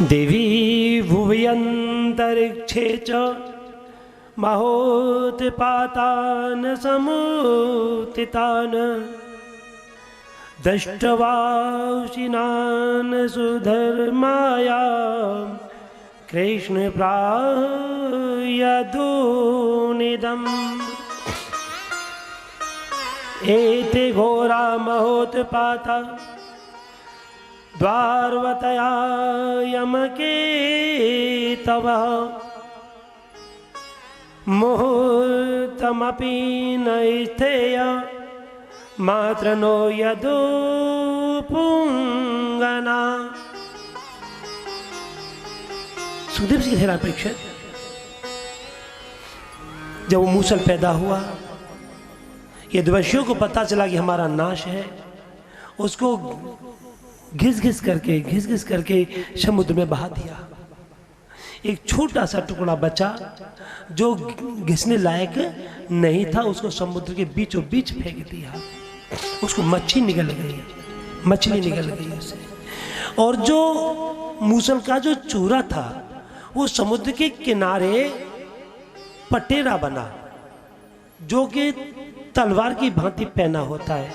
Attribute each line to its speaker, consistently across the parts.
Speaker 1: देवी भुवयन्तरिक्षे च महोत्पातान् समुत्थितान् दृष्ट्वाशिनान् सुधर्मायां कृष्णप्रायदूनिदम् एते घोरा महोत्पाता द्वारवतया यमके तव मुहूर्तमपि न स्थेय मात्र नो यदो पुंगना। सुखदेव जी कह रहा परीक्षित, जब वो मूसल पैदा हुआ, यदुवंशियों को पता चला कि हमारा नाश है, उसको घिस घिस करके समुद्र में बहा दिया। एक छोटा सा टुकड़ा बचा जो घिसने लायक नहीं था, उसको समुद्र के बीचों बीच फेंक दिया। उसको मछली निकल गई उसे। और जो मूसल का जो चूरा था वो समुद्र के किनारे पटेरा बना, जो कि तलवार की भांति पहना होता है।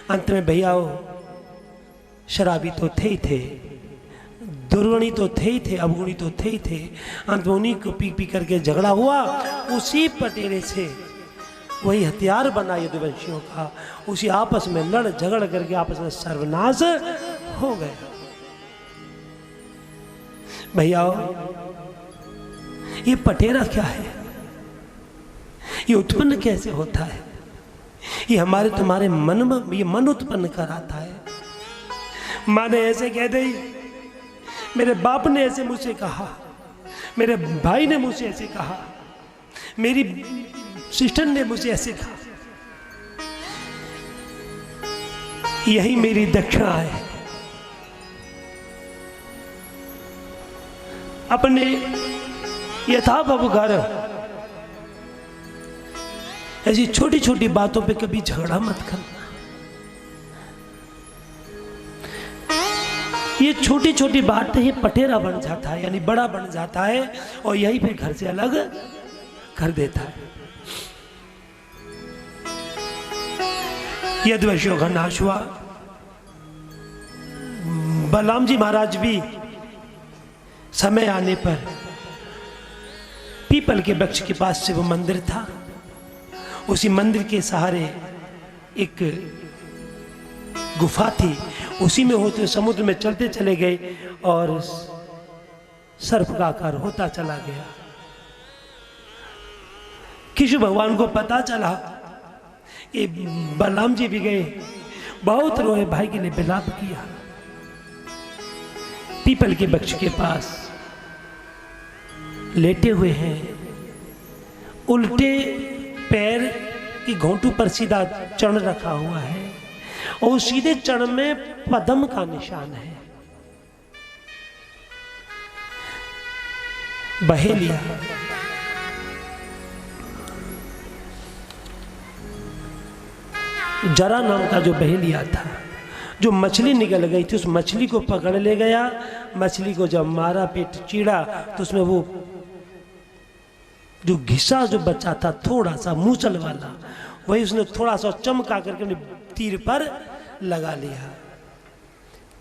Speaker 1: अंत में भैया शराबी तो थे ही थे, दुर्गुणी तो थे ही थे, अवगुणी तो थे ही थे। अंत में उन्हीं को पी पी करके झगड़ा हुआ। उसी पटेरे से वही हथियार बना यदुवंशियों का। उसी आपस में लड़ झगड़ करके आपस में सर्वनाश हो गए। भैया ये पटेरा क्या है? ये उत्पन्न कैसे होता है? ये हमारे तुम्हारे मन में ये मन उत्पन्न कराता है। माँ ने ऐसे कह दी, मेरे बाप ने ऐसे मुझसे कहा, मेरे भाई ने मुझसे ऐसे कहा, मेरी सिस्टर ने मुझसे ऐसे कहा, यही मेरी दक्षिणा है। अपने यथाभाव घर ऐसी छोटी छोटी बातों पे कभी झगड़ा मत करना। ये छोटी छोटी बातें ही पटेरा बन जाता है, यानी बड़ा बन जाता है, और यही फिर घर से अलग कर देता है। यदुवंशियों का नाश हुआ। बलराम जी महाराज भी समय आने पर पीपल के वृक्ष के पास से वो मंदिर था, उसी मंदिर के सहारे एक गुफा थी, उसी में होते समुद्र में चलते चले गए और सर्प का आकार होता चला गया। कृष्ण भगवान को पता चला कि बलराम जी भी गए, बहुत रोए, भाई के लिए विलाप किया। पीपल के वृक्ष के पास लेटे हुए हैं, उल्टे पैर की घोंटू पर सीधा चरण रखा हुआ है, और सीधे चरण में पद्म का निशान है। बहेलिया जरा नाम का जो बहेलिया था, जो मछली निकल गई थी, उस मछली को पकड़ ले गया। मछली को जब मारा, पेट चीड़ा, तो उसमें वो जो घिसा जो बचा था थोड़ा सा मूसल वाला, वही उसने थोड़ा सा चमका करके अपने तीर पर लगा लिया।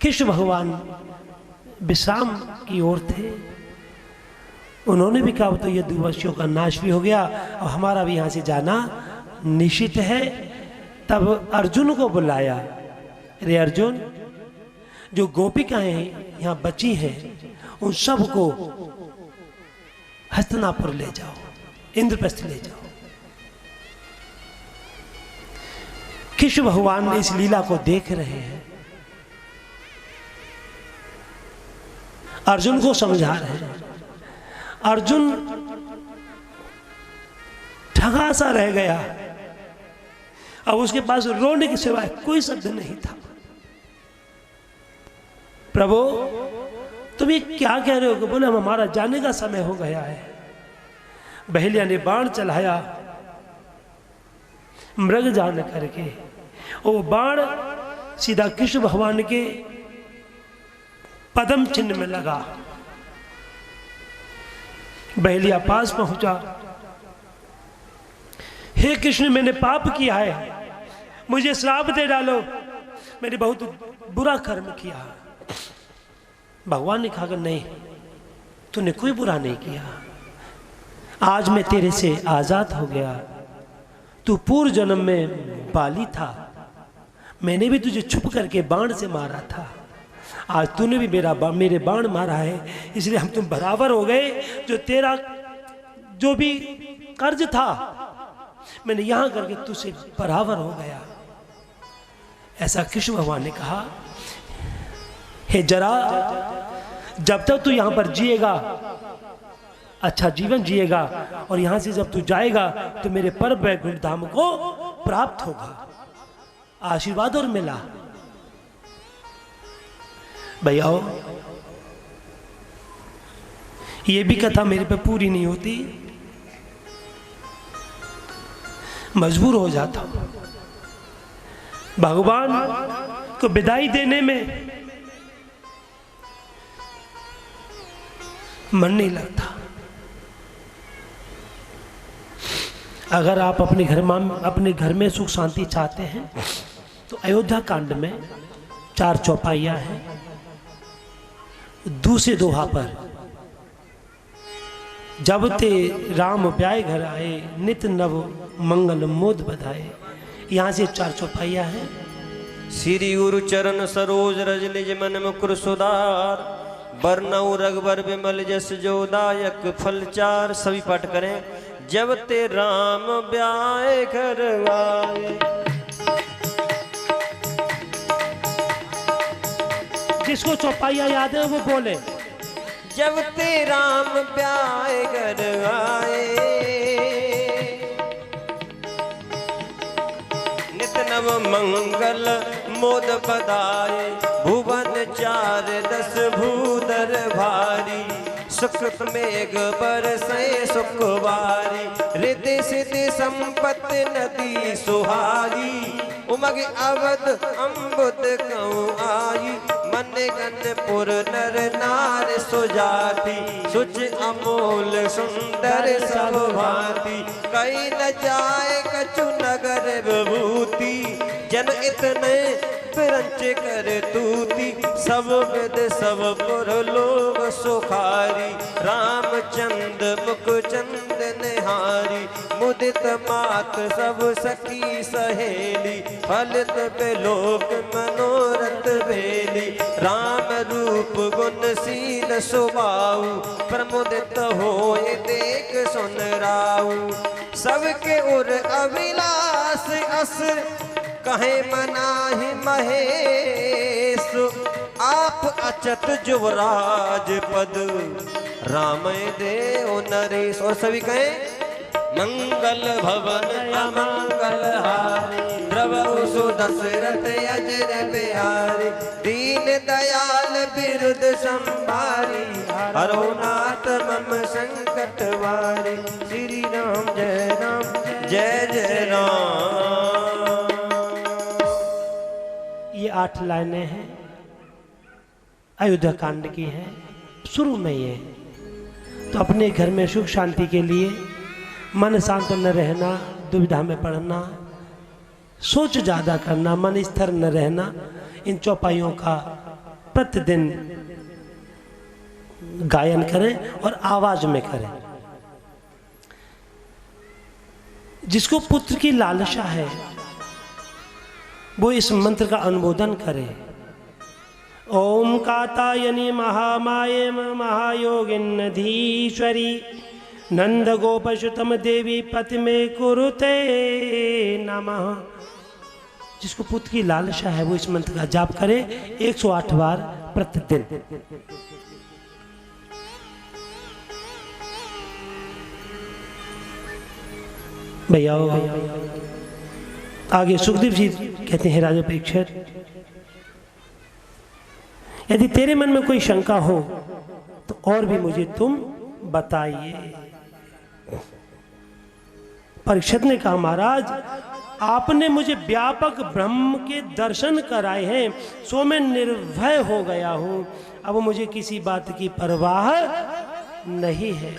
Speaker 1: कृष्ण भगवान विश्राम की ओर थे। उन्होंने भी कहा तो यदुवंशियों का नाश भी हो गया, और हमारा भी यहाँ से जाना निश्चित है। तब अर्जुन को बुलाया, अरे अर्जुन, जो गोपिकाएं यहाँ बची हैं उन सबको हस्तिनापुर ले जाओ, इंद्रप्रस्थ ले जाओ। कृष्ण भगवान इस लीला को देख रहे हैं, अर्जुन को समझा रहे हैं। अर्जुन ठगा सा रह गया, अब उसके पास रोने के सिवाय कोई शब्द नहीं था। प्रभु तुम ये क्या कह रहे हो? बोले हमारा जाने का समय हो गया है। बहेलिया ने बाण चलाया, मृग जान करके वो बाण सीधा कृष्ण भगवान के पदम चिन्ह में लगा। बहेलिया पास पहुंचा, हे कृष्ण मैंने पाप किया है, मुझे श्राप दे डालो, मैंने बहुत बुरा कर्म किया। भगवान ने कहा कि नहीं, तूने कोई बुरा नहीं किया, आज मैं तेरे से आजाद हो गया। तू पूर्व जन्म में बाली था, मैंने भी तुझे छुप करके बाण से मारा था, आज तूने भी मेरे बाण मारा है, इसलिए हम तुम बराबर हो गए। जो तेरा जो भी कर्ज था मैंने यहां करके तुझसे बराबर हो गया। ऐसा कृष्ण भगवान ने कहा, हे जरा, जब तक तू यहां पर जिएगा, अच्छा जीवन जिएगा, और यहां से जब तू जाएगा तो मेरे परम वैकुंठ धाम को प्राप्त होगा। आशीर्वाद और मिला। भैया ये भी कथा मेरे पे पूरी नहीं होती, मजबूर हो जाता हूं। भगवान को विदाई देने में मन नहीं लगता। अगर आप अपने घर में सुख शांति चाहते हैं तो अयोध्या कांड में 4 चौपाइयां हैं। दूसरे दोहा पर जब ते राम ब्याह घर आए, नित नव मंगल मोद बधाए, यहां से 4 चौपाइयां हैं।
Speaker 2: श्री गुरु चरण सरोज रज निज मन मुकुर सुधार, बरनऊ रघुबर विमल जस जो दायक फल चार। सभी पाठ करें। जब ते राम ब्याह घर आए,
Speaker 1: जिसको चौपाइया याद है वो बोले।
Speaker 2: जब ते राम ब्याह घर आए, नित नव मंगल मोद बधाए, भुवन 4 10 भूधर भारी, सुकृत मेघ बरसे सुखवारी, रिद्धि सिद्धि संपत्ति नदी सुहारी, उमग अवध अम्बुद कऊ आई, मन गणपुर नर नार सुजाति, सुच अमोल सुंदर सब भांति, कई न जाए कछु नगर विभूति, जन इतने बिरंच कर तूती, सब विद सब पुर लोग सुखारी, रामचंद्र मुख चंद निहारी, मुदित मात सब सखी सहेली, फलित बिलोक मनोरथ भेली, राम रूप गुणशील सुभाऊ, प्रमुदित होए देख सुन राऊ, सबके उर अभिलाष अस कहे मनाहि महेश, आप अचत जुवराज पद, राम देव नरेश। और सभी कहें मंगल भवन अमंगल हारी, द्रवहु सुदशरथ अजर बिहारी, दीन दयाल बिरुद संभारी, हरो नाथ मम संकट वारी, श्री राम जय जय राम।
Speaker 1: ये 8 लाइनें हैं, अयोध्या कांड की है। शुरू में ये तो अपने घर में सुख शांति के लिए मन शांत न रहना, दुविधा में पड़ना, सोच ज्यादा करना, मन स्थिर न रहना, इन चौपाइयों का प्रतिदिन गायन करें और आवाज में करें। जिसको पुत्र की लालसा है वो इस मंत्र का अनुमोदन करे। ओम कात्यायनी महामाये महायोगिन्नधीश्वरी, नंद गोपसुतम देवी पतिमे कुरुते नमः। जिसको पुत्र की लालसा है वो इस मंत्र का जाप करे 108 बार प्रतिदिन। भैया आगे सुखदेव जी कहते हैं, राजा परीक्षित, यदि तेरे मन में कोई शंका हो तो और भी मुझे तुम बताइए। परीक्षित ने कहा, महाराज आपने मुझे व्यापक ब्रह्म के दर्शन कराए हैं, सो मैं निर्भय हो गया हूँ। अब मुझे किसी बात की परवाह नहीं है।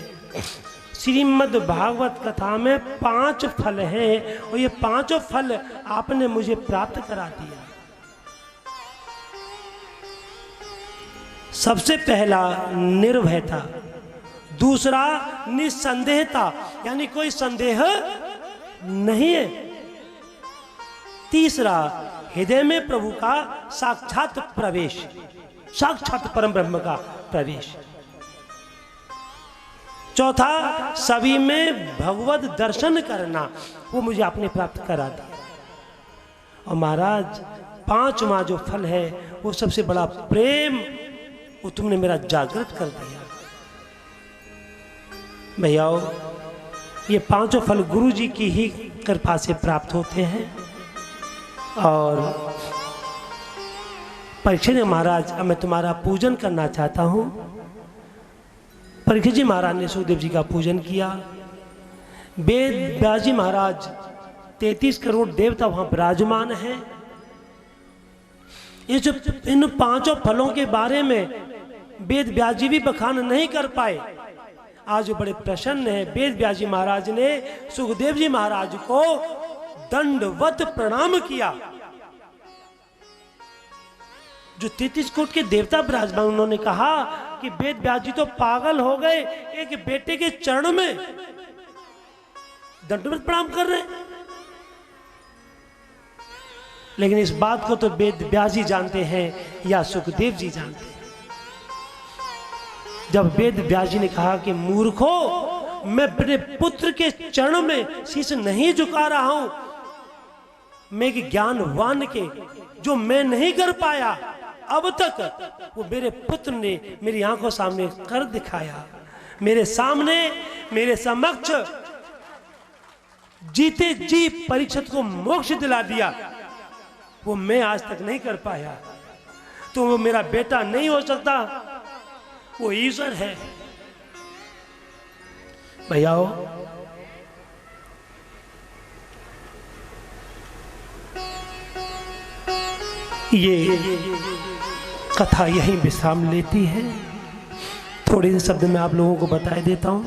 Speaker 1: श्रीमद् भागवत कथा में 5 फल हैं और ये 5 फल आपने मुझे प्राप्त करा दिया। सबसे पहला निर्भयता, दूसरा निसंदेहता, यानी कोई संदेह नहीं है। तीसरा हृदय में प्रभु का साक्षात प्रवेश, साक्षात परम ब्रह्म का प्रवेश। चौथा सभी में भगवत दर्शन करना, वो मुझे आपने प्राप्त करा दिया। और महाराज 5वां जो फल है वो सबसे बड़ा प्रेम, वो तुमने मेरा जागृत कर दिया। भैयाओ, ये 5 फल गुरु जी की ही कृपा से प्राप्त होते हैं। और परीक्षित महाराज, अब मैं तुम्हारा पूजन करना चाहता हूँ। परीक्षित जी महाराज ने सुखदेव जी का पूजन किया। वेद व्यास जी महाराज 33 करोड़ देवता वहां विराजमान हैं। ये जो इन 5 फलों के बारे में वेद व्यास जी भी बखान नहीं कर पाए, आज वो बड़े प्रसन्न है। वेद व्यास जी महाराज ने सुखदेव जी महाराज को दंडवत प्रणाम किया। जो 33 कोट के देवता विराजमान, उन्होंने कहा कि वेद व्यास जी तो पागल हो गए, एक बेटे के चरण में दंडवत प्रणाम कर रहे हैं। लेकिन इस बात को तो वेद व्यास जी जानते हैं या सुखदेव जी जानते हैं। जब वेद व्यास जी ने कहा कि मूर्खो, मैं अपने पुत्र के चरण में शीश नहीं झुका रहा हूं, मैं एक ज्ञानवान के जो मैं नहीं कर पाया अब तक, वो मेरे पुत्र ने मेरी आंखों सामने कर दिखाया। मेरे सामने, मेरे समक्ष जीते जी परीक्षित को मोक्ष दिला दिया। वो मैं आज तक नहीं कर पाया, तो वो मेरा बेटा नहीं हो सकता, वो ईश्वर है। भैयाओ, ये कथा यहीं विश्राम लेती है। थोड़े से शब्द में आप लोगों को बता देता हूं।